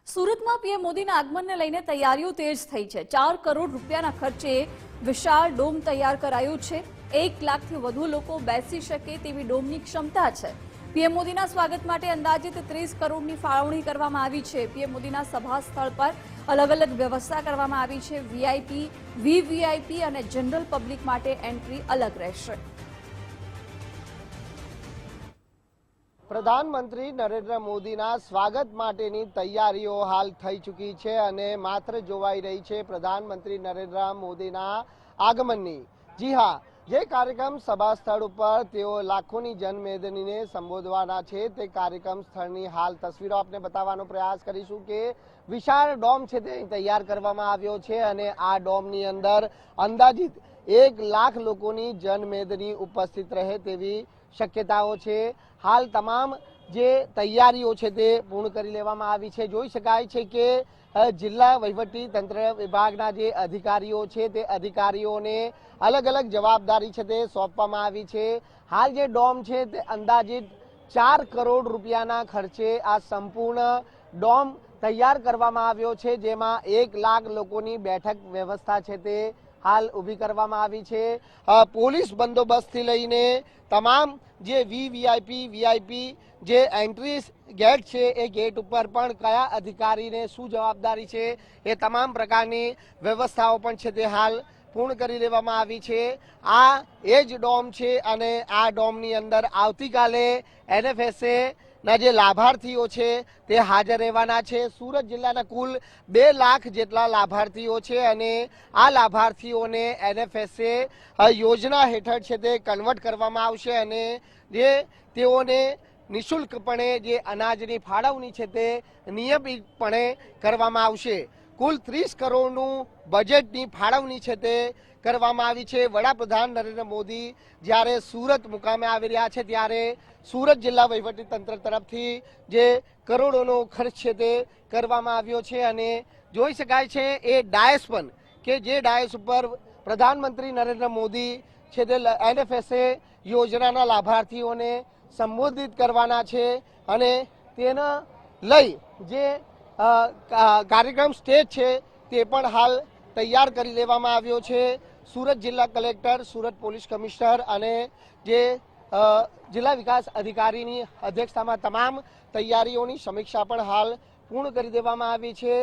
સુરતમાં પીએમ મોદીના આગમનને લઈને તૈયારીઓ તેજ થઈ છે। 4 કરોડ રૂપિયાના ખર્ચે વિશાળ ડોમ તૈયાર કરાયું છે। 1 લાખથી વધુ લોકો બેસી શકે તેવી ડોમની ક્ષમતા છે। પીએમ મોદીના સ્વાગત માટે અંદાજિત 30 કરોડની ફાળવણી કરવામાં આવી છે। પીએમ મોદીના સભા સ્થળ પર અલગ અલગ વ્યવસ્થા કરવામાં આવી છે। વીઆઈપી, વીવીઆઈપી અને જનરલ પબ્લિક માટે એન્ટ્રી અલગ રહેશે। પ્રધાનમંત્રી નરેન્દ્ર મોદીના સ્વાગત માટેની તૈયારીઓ હાલ થઈ ચૂકી છે અને માત્ર જોવાઈ રહી છે પ્રધાનમંત્રી નરેન્દ્ર મોદીના આગમનની। જી હા, જે કાર્યક્રમ સભા સ્થળ ઉપર તેઓ લાખોની જનમેદનીને સંબોધવાના છે તે કાર્યક્રમ સ્થળની હાલ તસવીરો આપને બતાવવાનો પ્રયાસ કરીશું કે વિશાળ ડોમ છે તે તૈયાર કરવામાં આવ્યો છે અને આ ડોમની અંદર અંદાજિત 1 લાખ લોકોની જનમેદની ઉપસ્થિત રહે તેવી શક્યતાઓ છે। હાલ તમામ જે તૈયારીઓ છે તે પૂર્ણ કરી લેવામાં આવી છે। જોઈ શકાય છે કે જિલ્લા વહીવટી તંત્ર વિભાગના જે અધિકારીઓ છે તે અધિકારીઓને અલગ અલગ જવાબદારી છે તે સોંપવામાં આવી છે। હાલ જે ડોમ છે તે અંદાજિત 4 કરોડ રૂપિયાના ખર્ચે આ સંપૂર્ણ ડોમ તૈયાર કરવામાં આવ્યો છે, જેમાં 1 લાખ લોકોની બેઠક વ્યવસ્થા છે તે હાલ ઊભી કરવામાં આવી છે। પોલીસ બંદોબસ્તથી લઈને તમામ જે વીવીઆઈપી, વીઆઈપી જે એન્ટ્રી ગેટ છે એ ગેટ ઉપર પણ કયા અધિકારીને શું જવાબદારી છે એ તમામ પ્રકારની વ્યવસ્થાઓ પણ છે તે હાલ પૂર્ણ કરી લેવામાં આવી છે। આ એ જ ડોમ છે અને આ ડોમની અંદર આવતીકાલે એનએફએસએ ના જે લાભાર્થીઓ છે તે હાજર રહેવાના છે। સુરત જિલ્લાના કુલ 2 લાખ જેટલા લાભાર્થીઓ છે અને આ લાભાર્થીઓને એનએફએસએ યોજના હેઠળ છે તે કન્વર્ટ કરવામાં આવશે અને જે તેઓને નિઃશુલ્કપણે જે અનાજની ફાળવણી છે તે નિયમિતપણે કરવામાં આવશે। કુલ 30 કરોડનું બજેટની ફાળવણી છે તે કરવામાં આવી છે। વડાપ્રધાન નરેન્દ્ર મોદી જ્યારે સુરત મુકામે આવી રહ્યા છે ત્યારે સુરત જિલ્લા વહીવટી તંત્ર તરફથી જે કરોડોનો ખર્ચ છે તે કરવામાં આવ્યો છે અને જોઈ શકાય છે એ ડાયસ પણ કે જે ડાયસ ઉપર પ્રધાનમંત્રી નરેન્દ્ર મોદી છે તે એનએફએસએ યોજનાના લાભાર્થીઓને સંબોધિત કરવાના છે અને તેના લઈ જે કાર્યક્રમ સ્ટેજ છે તે પણ હાલ તૈયાર કરી લેવામાં આવ્યો છે। સુરત જિલ્લા કલેક્ટર, સુરત પોલીસ કમિશનર અને જે જિલ્લા વિકાસ અધિકારીની અધ્યક્ષતામાં તમામ તૈયારીઓની સમીક્ષા પણ હાલ પૂર્ણ કરી દેવામાં આવી છે।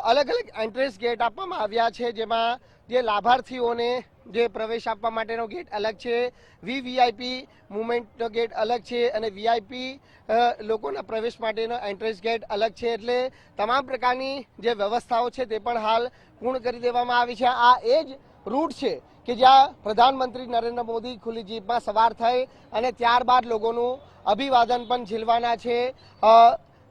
અલગ અલગ એન્ટ્રન્સ ગેટ આપવામાં આવ્યા છે, જેમાં જે લાભાર્થીઓને જે પ્રવેશ આપવા માટેનો ગેટ અલગ છે, વીવીઆઈપી મુવમેન્ટનો ગેટ અલગ છે અને વીઆઈપી લોકોના પ્રવેશ માટેનો એન્ટ્રન્સ ગેટ અલગ છે। એટલે તમામ પ્રકારની જે વ્યવસ્થાઓ છે તે પણ હાલ પૂર્ણ કરી દેવામાં આવી છે। આ એ જ રૂટ છે કે જ્યાં પ્રધાનમંત્રી નરેન્દ્ર મોદી ખુલ્લી જીપમાં સવાર થઈ અને ત્યારબાદ લોકોનું અભિવાદન પણ ઝીલવાના છે।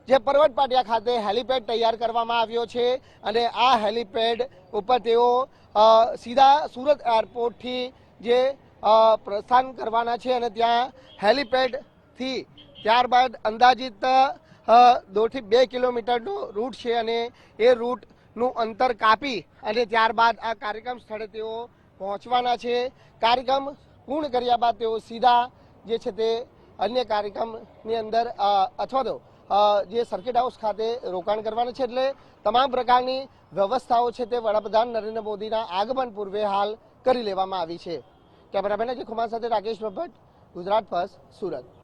જે પર્વત પાટિયા ખાતે હેલિપેડ તૈયાર કરવામાં આવ્યો છે અને આ હેલિપેડ ઉપર તેઓ સીધા સુરત એરપોર્ટથી જે પ્રસ્થાન કરવાના છે અને ત્યાં હેલિપેડથી ત્યારબાદ અંદાજિત 1.5 થી 2 કિલોમીટરનો રૂટ છે અને એ રૂટનું અંતર કાપી અને ત્યારબાદ આ કાર્યક્રમ સ્થળે તેઓ પહોંચવાના છે। કાર્યક્રમ પૂર્ણ કર્યા બાદ તેઓ સીધા જે છે તે અન્ય કાર્યક્રમની અંદર અથવા તો જે સર્કિટ હાઉસ ખાતે રોકાણ કરવાના છે। એટલે તમામ પ્રકારની વ્યવસ્થાઓ છે તે વડાપ્રધાન નરેન્દ્ર મોદીના આગમન પૂર્વે હાલ કરી લેવામાં આવી છે। કેમેરામેન અજય કુમાર સાથે રાકેશ ભટ્ટ, ગુજરાત ફર્સ્ટ, સુરત।